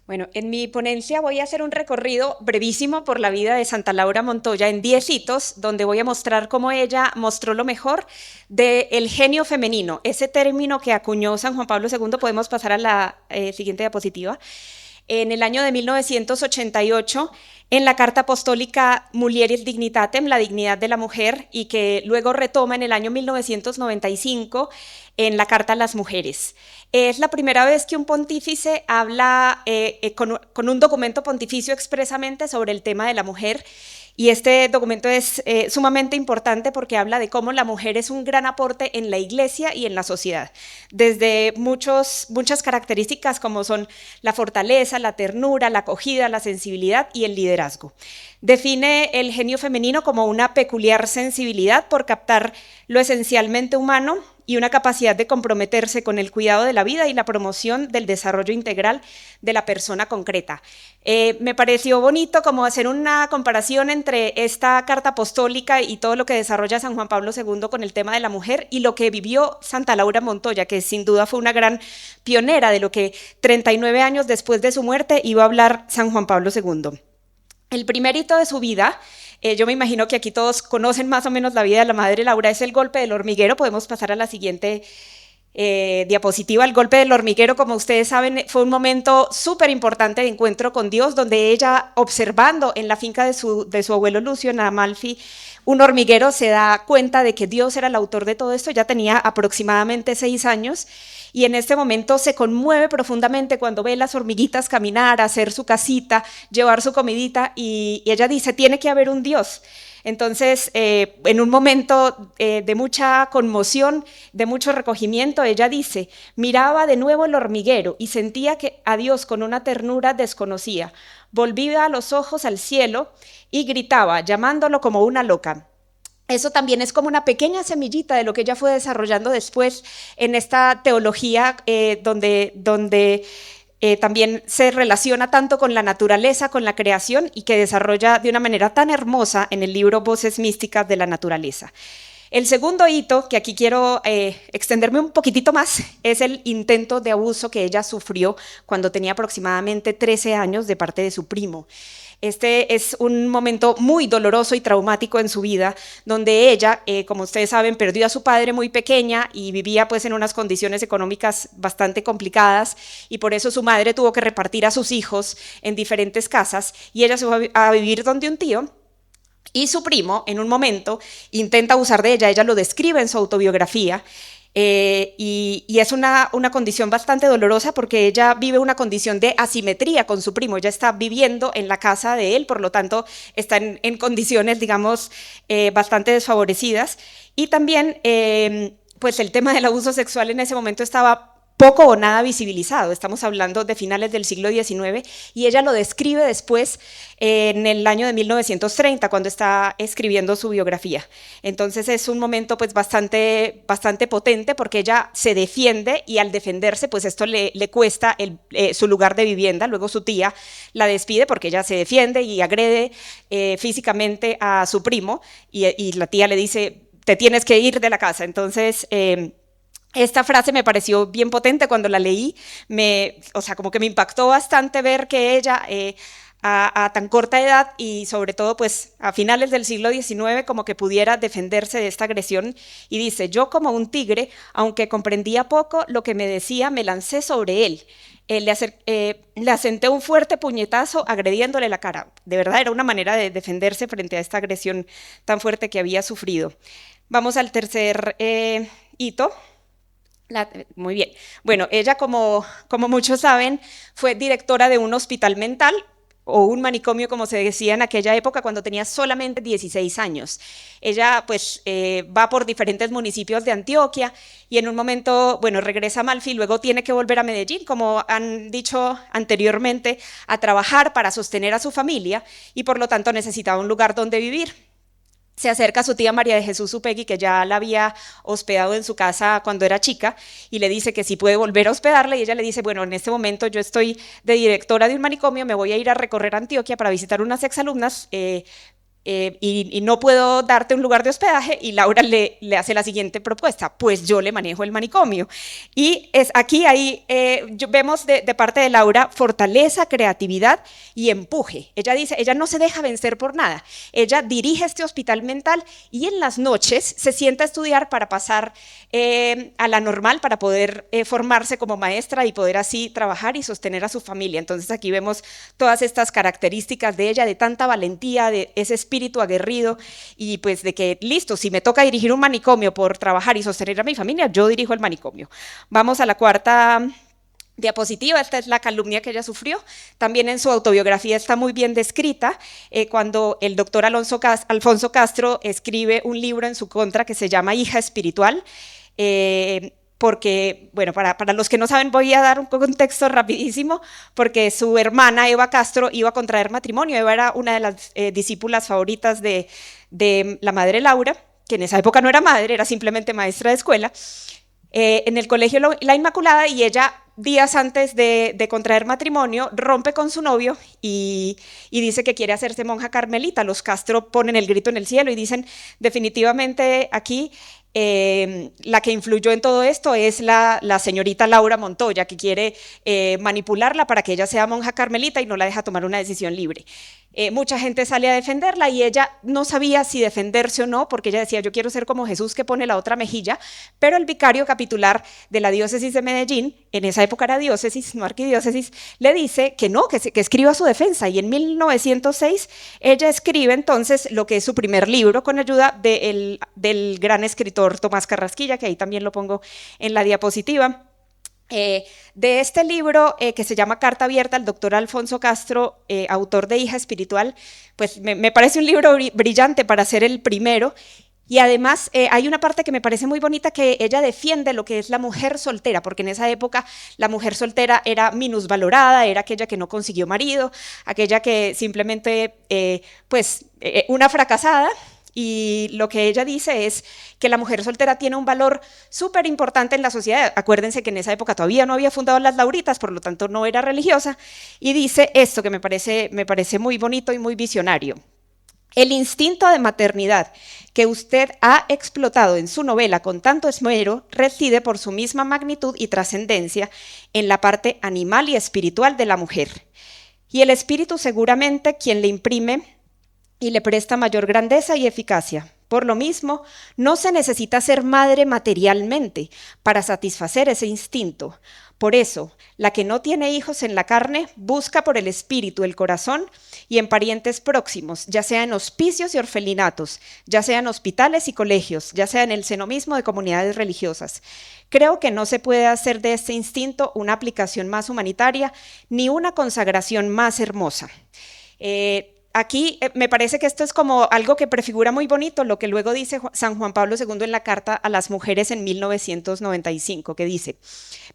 Bueno, en mi ponencia voy a hacer un recorrido brevísimo por la vida de Santa Laura Montoya en 10 hitos, donde voy a mostrar cómo ella mostró lo mejor del genio femenino, ese término que acuñó San Juan Pablo II. Podemos pasar a la siguiente diapositiva. En el año de 1988, en la Carta Apostólica Mulieris Dignitatem, la dignidad de la mujer, y que luego retoma en el año 1995 en la Carta a las Mujeres. Es la primera vez que un pontífice habla con un documento pontificio expresamente sobre el tema de la mujer, y este documento es sumamente importante porque habla de cómo la mujer es un gran aporte en la Iglesia y en la sociedad, desde muchas características como son la fortaleza, la ternura, la acogida, la sensibilidad y el liderazgo. Define el genio femenino como una peculiar sensibilidad por captar lo esencialmente humano y una capacidad de comprometerse con el cuidado de la vida y la promoción del desarrollo integral de la persona concreta. Me pareció bonito como hacer una comparación entre esta carta apostólica y todo lo que desarrolla San Juan Pablo II con el tema de la mujer y lo que vivió Santa Laura Montoya, que sin duda fue una gran pionera de lo que 39 años después de su muerte iba a hablar San Juan Pablo II. El primer hito de su vida, yo me imagino que aquí todos conocen más o menos la vida de la Madre Laura, es el golpe del hormiguero. Podemos pasar a la siguiente diapositiva. El golpe del hormiguero, como ustedes saben, fue un momento súper importante de encuentro con Dios, donde ella, observando en la finca de su abuelo Lucio, en Amalfi, un hormiguero, se da cuenta de que Dios era el autor de todo esto. Ya tenía aproximadamente 6 años, y en este momento se conmueve profundamente cuando ve las hormiguitas caminar, hacer su casita, llevar su comidita, y ella dice, tiene que haber un Dios. Entonces, en un momento de mucha conmoción, de mucho recogimiento, ella dice, miraba de nuevo el hormiguero y sentía que a Dios con una ternura desconocida. Volvía los ojos al cielo y gritaba, llamándolo como una loca. Eso también es como una pequeña semillita de lo que ella fue desarrollando después en esta teología donde también se relaciona tanto con la naturaleza, con la creación, y que desarrolla de una manera tan hermosa en el libro Voces Místicas de la Naturaleza. El segundo hito, que aquí quiero extenderme un poquitito más, es el intento de abuso que ella sufrió cuando tenía aproximadamente 13 años de parte de su primo. Este es un momento muy doloroso y traumático en su vida, donde ella, como ustedes saben, perdió a su padre muy pequeña y vivía pues en unas condiciones económicas bastante complicadas, y por eso su madre tuvo que repartir a sus hijos en diferentes casas, y ella se fue a vivir donde un tío. Y su primo, en un momento, intenta abusar de ella. Ella lo describe en su autobiografía. Y es una condición bastante dolorosa porque ella vive una condición de asimetría con su primo. Ella está viviendo en la casa de él, por lo tanto está en condiciones, digamos, bastante desfavorecidas. Y también, pues el tema del abuso sexual en ese momento estaba poco o nada visibilizado. Estamos hablando de finales del siglo XIX, y ella lo describe después en el año de 1930, cuando está escribiendo su biografía. Entonces es un momento pues bastante potente, porque ella se defiende, y al defenderse pues esto le cuesta su lugar de vivienda. Luego su tía la despide porque ella se defiende y agrede físicamente a su primo, y la tía le dice, te tienes que ir de la casa. Entonces esta frase me pareció bien potente cuando la leí. O sea, como que me impactó bastante ver que ella a tan corta edad, y sobre todo pues a finales del siglo XIX, como que pudiera defenderse de esta agresión. Y dice, yo como un tigre, aunque comprendía poco lo que me decía, me lancé sobre él. Le asenté un fuerte puñetazo agrediéndole la cara. De verdad era una manera de defenderse frente a esta agresión tan fuerte que había sufrido. Vamos al tercer hito. Muy bien. Bueno, ella, como muchos saben, fue directora de un hospital mental, o un manicomio, como se decía en aquella época, cuando tenía solamente 16 años. Ella pues va por diferentes municipios de Antioquia, y en un momento, bueno, regresa a Amalfi, luego tiene que volver a Medellín, como han dicho anteriormente, a trabajar para sostener a su familia, y por lo tanto necesitaba un lugar donde vivir. Se acerca a su tía María de Jesús Upegui, que ya la había hospedado en su casa cuando era chica, y le dice que sí puede volver a hospedarla, y ella le dice, bueno, en este momento yo estoy de directora de un manicomio, me voy a ir a recorrer Antioquia para visitar unas exalumnas, y no puedo darte un lugar de hospedaje, y Laura le hace la siguiente propuesta: pues yo le manejo el manicomio. Y es aquí ahí vemos de parte de Laura fortaleza, creatividad y empuje. Ella dice, ella no se deja vencer por nada, ella dirige este hospital mental y en las noches se sienta a estudiar para pasar a la normal, para poder formarse como maestra y poder así trabajar y sostener a su familia. Entonces aquí vemos todas estas características de ella, de tanta valentía, de ese espíritu aguerrido, y pues de que listo, si me toca dirigir un manicomio por trabajar y sostener a mi familia, yo dirijo el manicomio. Vamos a la cuarta diapositiva. Esta es la calumnia que ella sufrió. También en su autobiografía está muy bien descrita cuando el doctor Alfonso Castro escribe un libro en su contra que se llama Hija Espiritual. Porque, bueno, para los que no saben, voy a dar un contexto rapidísimo, porque su hermana Eva Castro iba a contraer matrimonio. Eva era una de las discípulas favoritas de la madre Laura, que en esa época no era madre, era simplemente maestra de escuela, en el colegio La Inmaculada, y ella, días antes de contraer matrimonio, rompe con su novio y dice que quiere hacerse monja carmelita. Los Castro ponen el grito en el cielo y dicen, definitivamente aquí la que influyó en todo esto es la señorita Laura Montoya, que quiere manipularla para que ella sea monja carmelita y no la deja tomar una decisión libre. Mucha gente sale a defenderla y ella no sabía si defenderse o no, porque ella decía, yo quiero ser como Jesús que pone la otra mejilla, pero el vicario capitular de la diócesis de Medellín, en esa época era diócesis, no arquidiócesis, le dice que no, que escriba su defensa, y en 1906 ella escribe entonces lo que es su primer libro, con ayuda del gran escritor Tomás Carrasquilla, que ahí también lo pongo en la diapositiva. De este libro que se llama Carta Abierta, el doctor Alfonso Castro, autor de Hija Espiritual, pues me parece un libro brillante para ser el primero. Y además hay una parte que me parece muy bonita, que ella defiende lo que es la mujer soltera, porque en esa época la mujer soltera era minusvalorada, era aquella que no consiguió marido, aquella que simplemente, una fracasada. Y lo que ella dice es que la mujer soltera tiene un valor súper importante en la sociedad. Acuérdense que en esa época todavía no había fundado las Lauritas, por lo tanto no era religiosa, y dice esto que me parece muy bonito y muy visionario. El instinto de maternidad que usted ha explotado en su novela con tanto esmero reside por su misma magnitud y trascendencia en la parte animal y espiritual de la mujer. Y el espíritu seguramente quien le imprime y le presta mayor grandeza y eficacia. Por lo mismo, no se necesita ser madre materialmente para satisfacer ese instinto. Por eso, la que no tiene hijos en la carne busca por el espíritu, el corazón y en parientes próximos, ya sea en hospicios y orfelinatos, ya sea en hospitales y colegios, ya sea en el seno mismo de comunidades religiosas. Creo que no se puede hacer de este instinto una aplicación más humanitaria ni una consagración más hermosa. Aquí me parece que esto es como algo que prefigura muy bonito lo que luego dice San Juan Pablo II en la carta a las mujeres en 1995, que dice,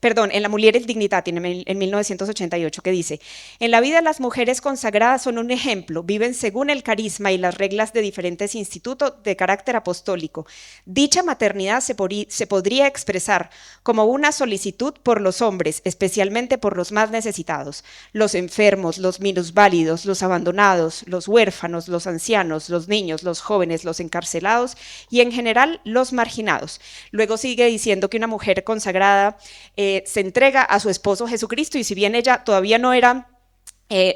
en la Mulieris Dignitatis en 1988, que dice, en la vida las mujeres consagradas son un ejemplo, viven según el carisma y las reglas de diferentes institutos de carácter apostólico. Dicha maternidad se podría expresar como una solicitud por los hombres, especialmente por los más necesitados, los enfermos, los minusválidos, los abandonados, los huérfanos, los ancianos, los niños, los jóvenes, los encarcelados y en general los marginados. Luego sigue diciendo que una mujer consagrada se entrega a su esposo Jesucristo, y si bien ella todavía no era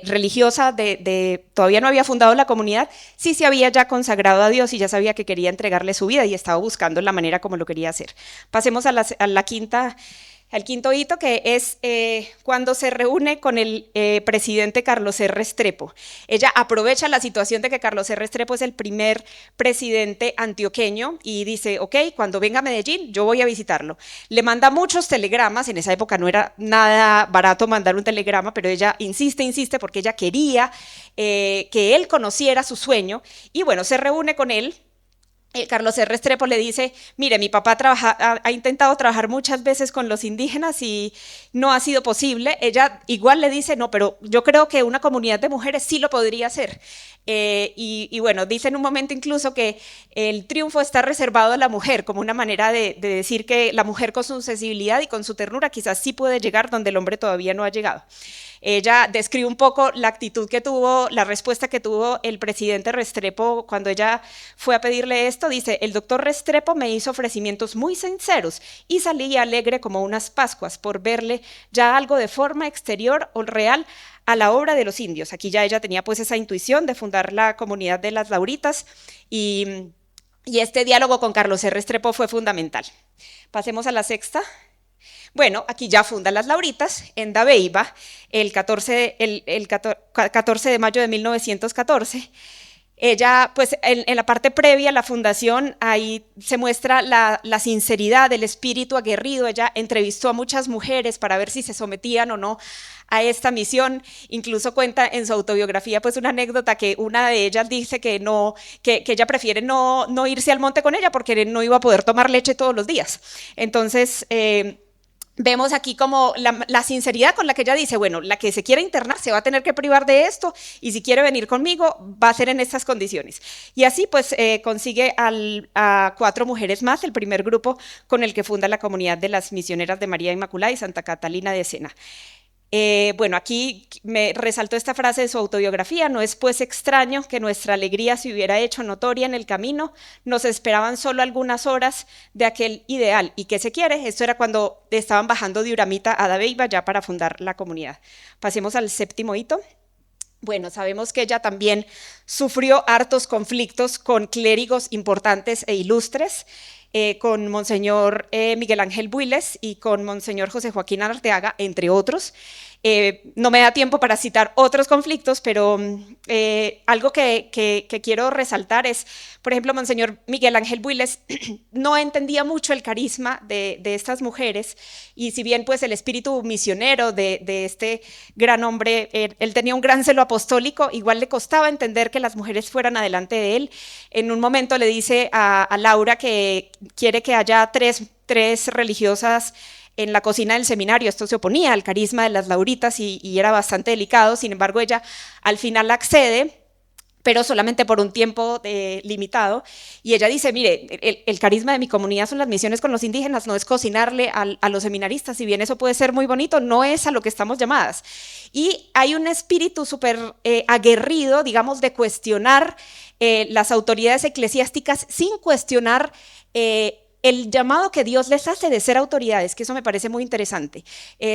religiosa, todavía no había fundado la comunidad, sí se había ya consagrado a Dios y ya sabía que quería entregarle su vida y estaba buscando la manera como lo quería hacer. Pasemos al quinto hito, que es cuando se reúne con el presidente Carlos R. Restrepo. Ella aprovecha la situación de que Carlos R. Restrepo es el primer presidente antioqueño y dice, ok, cuando venga a Medellín yo voy a visitarlo. Le manda muchos telegramas, en esa época no era nada barato mandar un telegrama, pero ella insiste porque ella quería que él conociera su sueño, y bueno, se reúne con él. Carlos R. Restrepo le dice, mire, mi papá ha intentado trabajar muchas veces con los indígenas y no ha sido posible. Ella igual le dice, no, pero yo creo que una comunidad de mujeres sí lo podría hacer. Y bueno, dice en un momento incluso que el triunfo está reservado a la mujer, como una manera de decir que la mujer con su sensibilidad y con su ternura quizás sí puede llegar donde el hombre todavía no ha llegado. Ella describe un poco la actitud que tuvo, la respuesta que tuvo el presidente Restrepo cuando ella fue a pedirle esto. Dice, el doctor Restrepo me hizo ofrecimientos muy sinceros y salí alegre como unas Pascuas por verle ya algo de forma exterior o real a la obra de los indios. Aquí ya ella tenía pues esa intuición de fundar la comunidad de las Lauritas y este diálogo con Carlos R. Restrepo fue fundamental. Pasemos a la sexta. Bueno, aquí ya funda las Lauritas en Dabeiba el 14 de mayo de 1914. Ella, pues en la parte previa a la fundación, ahí se muestra la sinceridad, el espíritu aguerrido. Ella entrevistó a muchas mujeres para ver si se sometían o no a esta misión. Incluso cuenta en su autobiografía pues una anécdota que una de ellas dice que ella prefiere no irse al monte con ella porque no iba a poder tomar leche todos los días. Entonces, vemos aquí como la sinceridad con la que ella dice, bueno, la que se quiere internar se va a tener que privar de esto y si quiere venir conmigo va a ser en estas condiciones. Y así pues consigue a 4 mujeres más, el primer grupo con el que funda la comunidad de las misioneras de María Inmaculada y Santa Catalina de Sena. Bueno, aquí me resaltó esta frase de su autobiografía: no es pues extraño que nuestra alegría se hubiera hecho notoria en el camino, nos esperaban solo algunas horas de aquel ideal. ¿Y qué se quiere? Esto era cuando estaban bajando de Uramita a Dabeiba ya para fundar la comunidad. Pasemos al séptimo hito. Bueno, sabemos que ella también sufrió hartos conflictos con clérigos importantes e ilustres, con Monseñor Miguel Ángel Builes y con Monseñor José Joaquín Arteaga, entre otros. No me da tiempo para citar otros conflictos, pero algo que quiero resaltar es, por ejemplo, Monseñor Miguel Ángel Builes no entendía mucho el carisma de estas mujeres, y si bien pues el espíritu misionero de este gran hombre, él tenía un gran celo apostólico, igual le costaba entender que las mujeres fueran adelante de él. En un momento le dice a Laura que quiere que haya tres religiosas en la cocina del seminario. Esto se oponía al carisma de las Lauritas y era bastante delicado. Sin embargo, ella al final accede, pero solamente por un tiempo limitado. Y ella dice, mire, el carisma de mi comunidad son las misiones con los indígenas, no es cocinarle a los seminaristas. Si bien eso puede ser muy bonito, no es a lo que estamos llamadas. Y hay un espíritu súper aguerrido, digamos, de cuestionar las autoridades eclesiásticas sin cuestionar el llamado que Dios les hace de ser autoridades, que eso me parece muy interesante,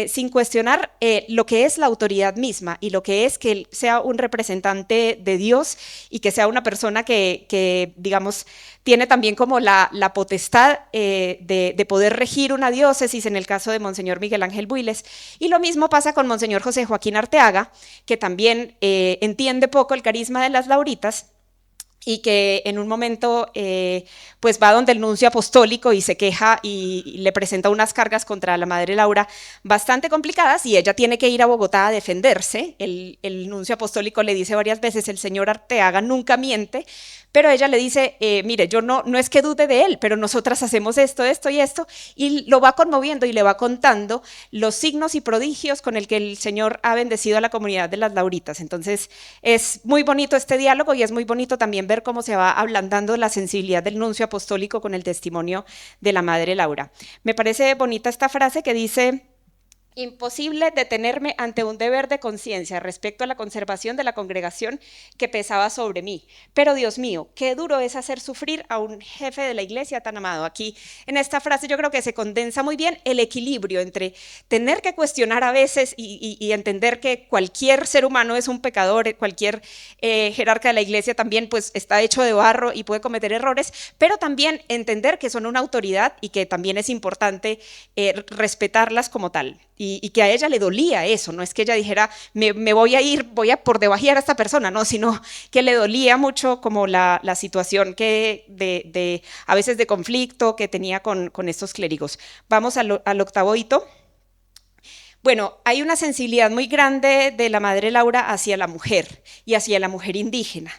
sin cuestionar lo que es la autoridad misma y lo que es que él sea un representante de Dios y que sea una persona que digamos, tiene también como la potestad de poder regir una diócesis, en el caso de Monseñor Miguel Ángel Builes. Y lo mismo pasa con Monseñor José Joaquín Arteaga, que también entiende poco el carisma de las Lauritas, y que en un momento pues va donde el nuncio apostólico y se queja y le presenta unas cargas contra la Madre Laura bastante complicadas, y ella tiene que ir a Bogotá a defenderse. El nuncio apostólico le dice varias veces, el señor Arteaga nunca miente, pero ella le dice, mire, yo no es que dude de él, pero nosotras hacemos esto, esto y esto, y lo va conmoviendo y le va contando los signos y prodigios con el que el Señor ha bendecido a la comunidad de las Lauritas. Entonces es muy bonito este diálogo, y es muy bonito también ver cómo se va ablandando la sensibilidad del nuncio apostólico con el testimonio de la Madre Laura. Me parece bonita esta frase que dice: imposible detenerme ante un deber de conciencia respecto a la conservación de la congregación que pesaba sobre mí. Pero Dios mío, qué duro es hacer sufrir a un jefe de la iglesia tan amado. Aquí en esta frase yo creo que se condensa muy bien el equilibrio entre tener que cuestionar a veces y entender que cualquier ser humano es un pecador, cualquier jerarca de la iglesia también pues está hecho de barro y puede cometer errores, pero también entender que son una autoridad y que también es importante respetarlas como tal. Y que a ella le dolía eso, no es que ella dijera, me voy a ir, voy a por debajear a esta persona, no, sino que le dolía mucho como la situación que a veces de conflicto que tenía con estos clérigos. Vamos al octavo hito. Bueno, hay una sensibilidad muy grande de la Madre Laura hacia la mujer y hacia la mujer indígena.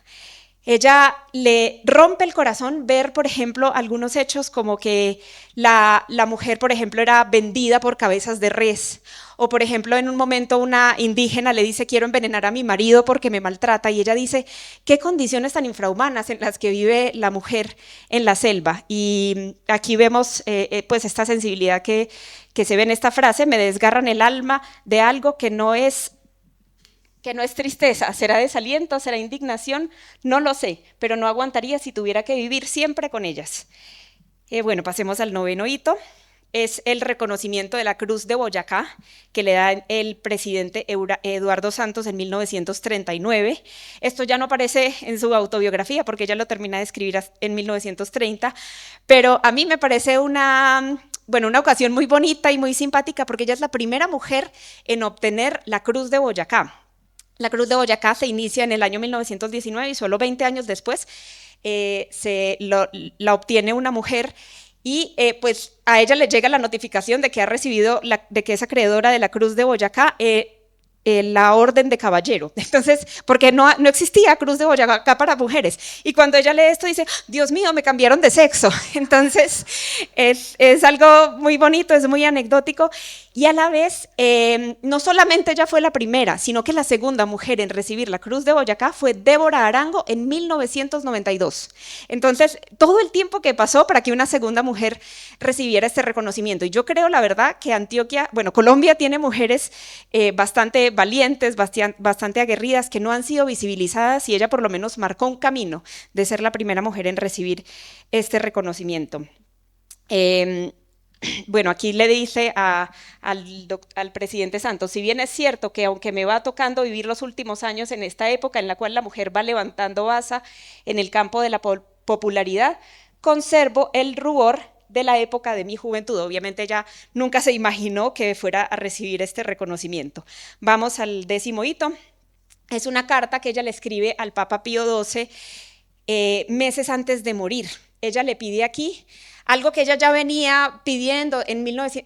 Ella le rompe el corazón ver, por ejemplo, algunos hechos como que la mujer, por ejemplo, era vendida por cabezas de res, o por ejemplo, en un momento una indígena le dice, quiero envenenar a mi marido porque me maltrata, y ella dice, qué condiciones tan infrahumanas en las que vive la mujer en la selva. Y aquí vemos pues esta sensibilidad que se ve en esta frase: me desgarran el alma de algo que no es que no es tristeza, será desaliento, será indignación, no lo sé, pero no aguantaría si tuviera que vivir siempre con ellas. Bueno, pasemos al noveno hito. Es el reconocimiento de la Cruz de Boyacá que le da el presidente Eduardo Santos en 1939. Esto ya no aparece en su autobiografía porque ella lo termina de escribir en 1930, pero a mí me parece una ocasión muy bonita y muy simpática porque ella es la primera mujer en obtener la Cruz de Boyacá. La Cruz de Boyacá se inicia en el año 1919 y solo 20 años después la obtiene una mujer y pues a ella le llega la notificación de que ha recibido, de que es acreedora de la Cruz de Boyacá, la orden de caballero. Entonces, porque no existía Cruz de Boyacá para mujeres. Y cuando ella lee esto dice, Dios mío, me cambiaron de sexo. Entonces, es algo muy bonito, es muy anecdótico. Y a la vez, no solamente ella fue la primera, sino que la segunda mujer en recibir la Cruz de Boyacá fue Débora Arango en 1992. Entonces, todo el tiempo que pasó para que una segunda mujer recibiera este reconocimiento. Y yo creo, la verdad, que Colombia tiene mujeres bastante valientes, bastante aguerridas, que no han sido visibilizadas y ella por lo menos marcó un camino de ser la primera mujer en recibir este reconocimiento. Bueno, aquí le dice al presidente Santos, si bien es cierto que aunque me va tocando vivir los últimos años en esta época en la cual la mujer va levantando baza en el campo de la popularidad, conservo el rubor de la época de mi juventud. Obviamente ella nunca se imaginó que fuera a recibir este reconocimiento. Vamos al 10º hito. Es una carta que ella le escribe al Papa Pío XII meses antes de morir. Ella le pide aquí algo que ella ya venía pidiendo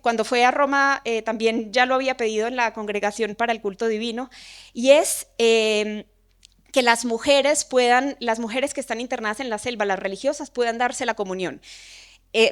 cuando fue a Roma, también ya lo había pedido en la Congregación para el Culto Divino, y es que las mujeres que están internadas en la selva, las religiosas, puedan darse la comunión.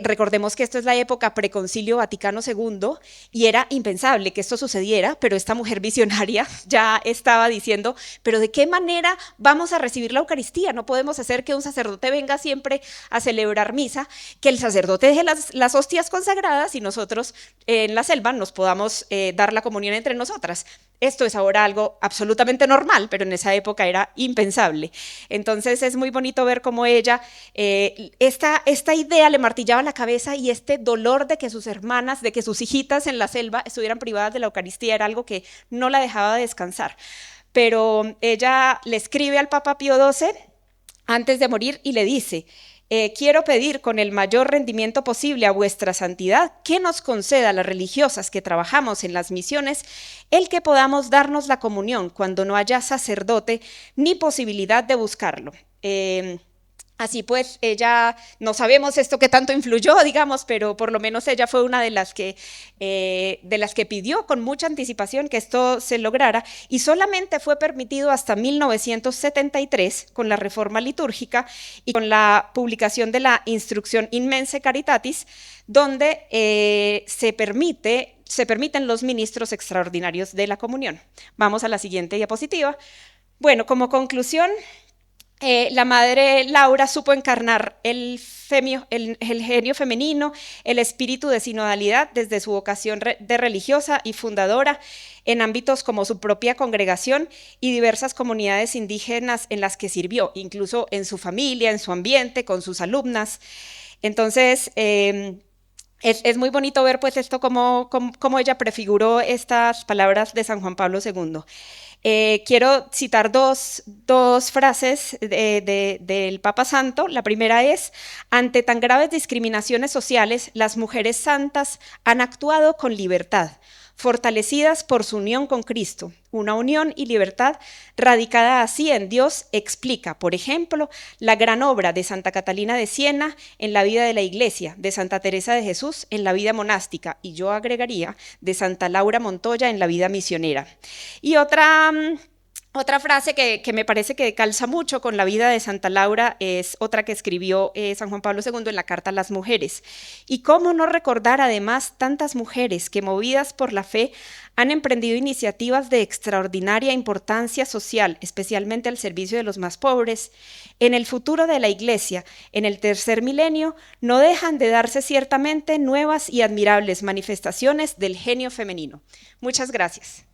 Recordemos que esto es la época preconcilio Vaticano II y era impensable que esto sucediera, pero esta mujer visionaria ya estaba diciendo, pero ¿de qué manera vamos a recibir la Eucaristía? No podemos hacer que un sacerdote venga siempre a celebrar misa, que el sacerdote deje las hostias consagradas y nosotros en la selva nos podamos dar la comunión entre nosotras. Esto es ahora algo absolutamente normal, pero en esa época era impensable. Entonces es muy bonito ver cómo ella, esta idea le martillaba la cabeza y este dolor de que sus hermanas, de que sus hijitas en la selva estuvieran privadas de la Eucaristía era algo que no la dejaba descansar. Pero ella le escribe al Papa Pío XII antes de morir y le dice, quiero pedir con el mayor rendimiento posible a vuestra santidad que nos conceda a las religiosas que trabajamos en las misiones el que podamos darnos la comunión cuando no haya sacerdote ni posibilidad de buscarlo. Así pues, ella, no sabemos esto que tanto influyó, digamos, pero por lo menos ella fue una de las que pidió con mucha anticipación que esto se lograra y solamente fue permitido hasta 1973 con la reforma litúrgica y con la publicación de la Instrucción In Mense Caritatis, donde se permiten los ministros extraordinarios de la comunión. Vamos a la siguiente diapositiva. Bueno, como conclusión, la madre Laura supo encarnar el genio femenino, el espíritu de sinodalidad desde su vocación de religiosa y fundadora en ámbitos como su propia congregación y diversas comunidades indígenas en las que sirvió, incluso en su familia, en su ambiente, con sus alumnas. Entonces, es muy bonito ver pues esto cómo ella prefiguró estas palabras de San Juan Pablo II. Quiero citar dos frases del Papa Santo. La primera es, ante tan graves discriminaciones sociales, las mujeres santas han actuado con libertad, fortalecidas por su unión con Cristo. Una unión y libertad radicada así en Dios explica, por ejemplo, la gran obra de Santa Catalina de Siena en la vida de la Iglesia, de Santa Teresa de Jesús en la vida monástica, y yo agregaría, de Santa Laura Montoya en la vida misionera. Y otra frase que me parece que calza mucho con la vida de Santa Laura es otra que escribió San Juan Pablo II en la Carta a las Mujeres. Y cómo no recordar además tantas mujeres que, movidas por la fe, han emprendido iniciativas de extraordinaria importancia social, especialmente al servicio de los más pobres. En el futuro de la Iglesia, en el tercer milenio, no dejan de darse ciertamente nuevas y admirables manifestaciones del genio femenino. Muchas gracias.